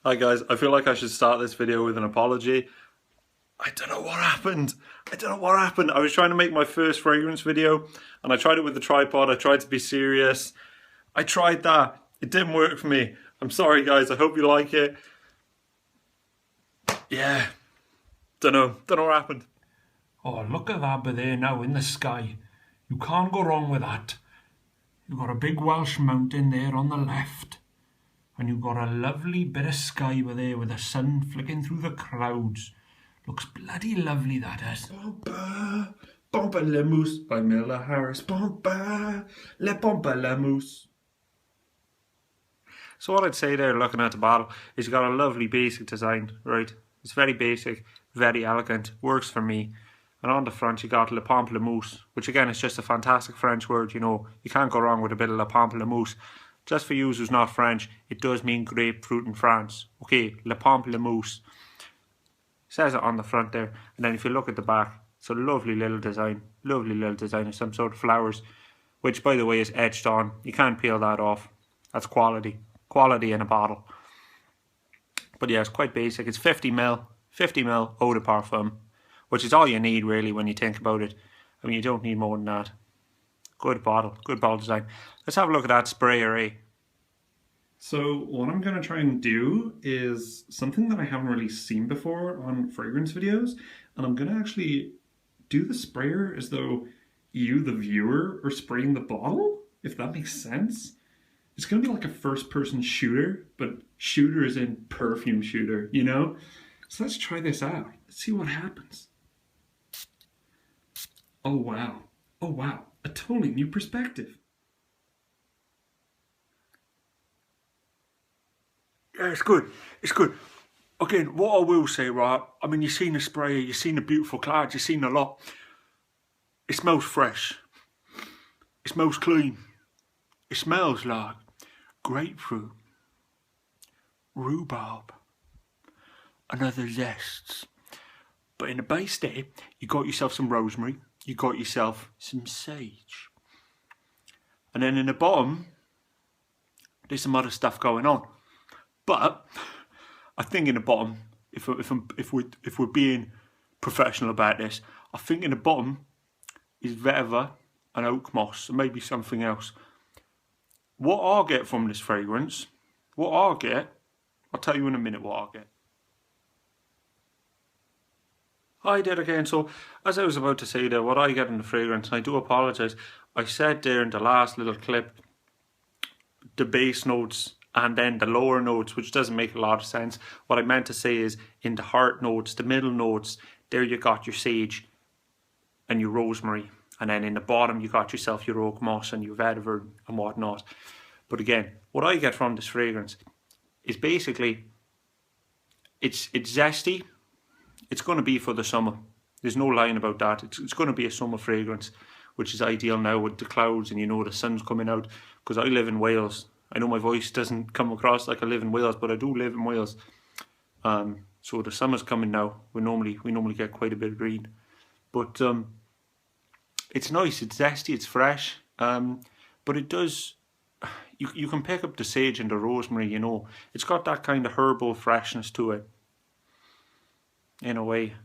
Hi guys, I feel like I should start this video with an apology. I don't know what happened. I was trying to make my first fragrance video and I tried it with the tripod. I tried to be serious. I tried that. It didn't work for me. I'm sorry guys, I hope you like it. Yeah, don't know what happened. Oh, look at that by there now in the sky. You can't go wrong with that. You've got a big Welsh mountain there on the left. And you've got a lovely bit of sky by there with the sun flicking through the clouds. Looks bloody lovely, that is. Pompa, Pamplemousse by Miller Harris. Pompa, le Pamplemousse. So what I'd say there, looking at the bottle, is you got a lovely basic design, right? It's very basic, very elegant, works for me. And on the front you got le Pamplemousse, which again is just a fantastic French word, you know. You can't go wrong with a bit of le Pamplemousse. Just for you who's not French, it does mean grapefruit in France. Okay, le Pamplemousse. Says it on the front there. And then if you look at the back, it's a lovely little design of some sort of flowers, which by the way is etched on. You can't peel that off. That's quality in a bottle. But yeah, it's quite basic. It's 50ml eau de parfum, which is all you need really when you think about it. I mean, you don't need more than that. Good bottle design. Let's have a look at that sprayer, eh? So what I'm going to try and do is something that I haven't really seen before on fragrance videos, and I'm going to actually do the sprayer as though you, the viewer, are spraying the bottle, if that makes sense. It's going to be like a first-person shooter, but shooter is in perfume shooter, you know? So let's try this out. Let's see what happens. Oh wow. Oh wow. A totally new perspective. Yeah, it's good. Again, what I will say, right, I mean, you've seen the sprayer, you've seen the beautiful clouds, you've seen a lot. It smells fresh. It smells clean. It smells like grapefruit, rhubarb, and other zests. But in the base there, you got yourself some rosemary, you got yourself some sage. And then in the bottom, there's some other stuff going on. But I think in the bottom, if we're being professional about this, I think in the bottom is vetiver and oak moss, and maybe something else. What I'll get from this fragrance, I'll tell you in a minute what I'll get. Hi there again. So as I was about to say there, what I get in the fragrance, and I do apologise, I said there in the last little clip, the base notes and then the lower notes, which doesn't make a lot of sense. What I meant to say is in the heart notes, the middle notes, there you got your sage and your rosemary. And then in the bottom you got yourself your oak moss and your vetiver and whatnot. But again, what I get from this fragrance is basically, it's zesty. It's going to be for the summer. There's no lying about that. It's going to be a summer fragrance, which is ideal now with the clouds and you know the sun's coming out. Because I live in Wales. I know my voice doesn't come across like I live in Wales, but I do live in Wales. So the summer's coming now. We normally get quite a bit of rain. But it's nice, it's zesty, it's fresh. But it does, you can pick up the sage and the rosemary, you know. It's got that kind of herbal freshness to it. In a way.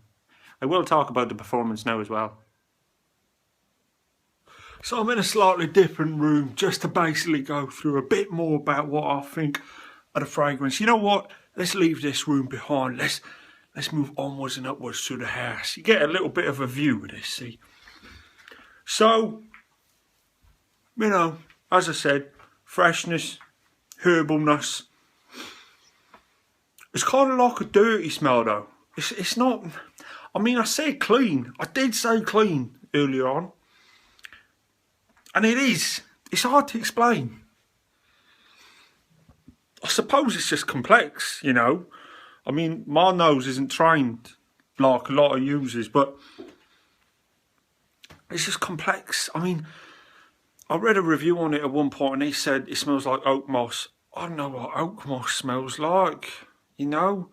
I will talk about the performance now as well. So I'm in a slightly different room just to basically go through a bit more about what I think of the fragrance. You know what? Let's leave this room behind. Let's move onwards and upwards through the house. You get a little bit of a view of this, see? So, you know, as I said, freshness, herbalness. It's kind of like a dirty smell though. It's not, I mean, I said clean. I did say clean earlier on. And it is. It's hard to explain. I suppose it's just complex, you know. I mean, my nose isn't trained like a lot of users, but it's just complex. I mean, I read a review on it at one point and he said it smells like oak moss. I don't know what oak moss smells like, you know.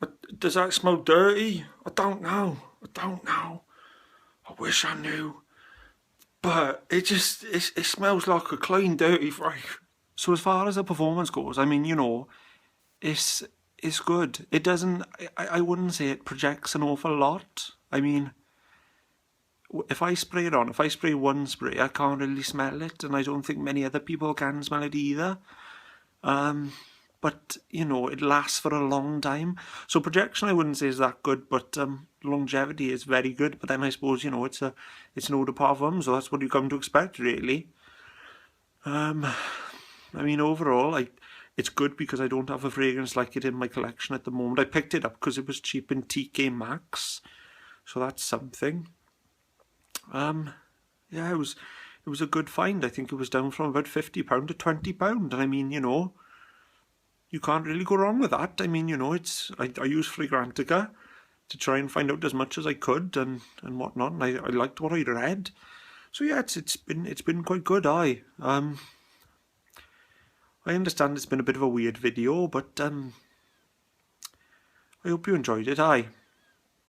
But does that smell dirty? I don't know. I wish I knew. But it smells like a clean, dirty fragrance. So as far as the performance goes, I mean, you know, it's good. It doesn't. I wouldn't say it projects an awful lot. I mean, if I spray it on, if I spray one spray, I can't really smell it, and I don't think many other people can smell it either. But you know, it lasts for a long time. So projection, I wouldn't say is that good, but longevity is very good. But then I suppose, you know, it's an eau de parfum, so that's what you come to expect, really. I mean, overall, it's good because I don't have a fragrance like it in my collection at the moment. I picked it up because it was cheap in TK Maxx, so that's something. Yeah, it was a good find. I think it was down from about £50 to £20, and I mean, you know, you can't really go wrong with that. I mean, you know, I used Fragrantica to try and find out as much as I could and whatnot, and I liked what I'd read. So yeah, it's been quite good. I understand it's been a bit of a weird video, but I hope you enjoyed it.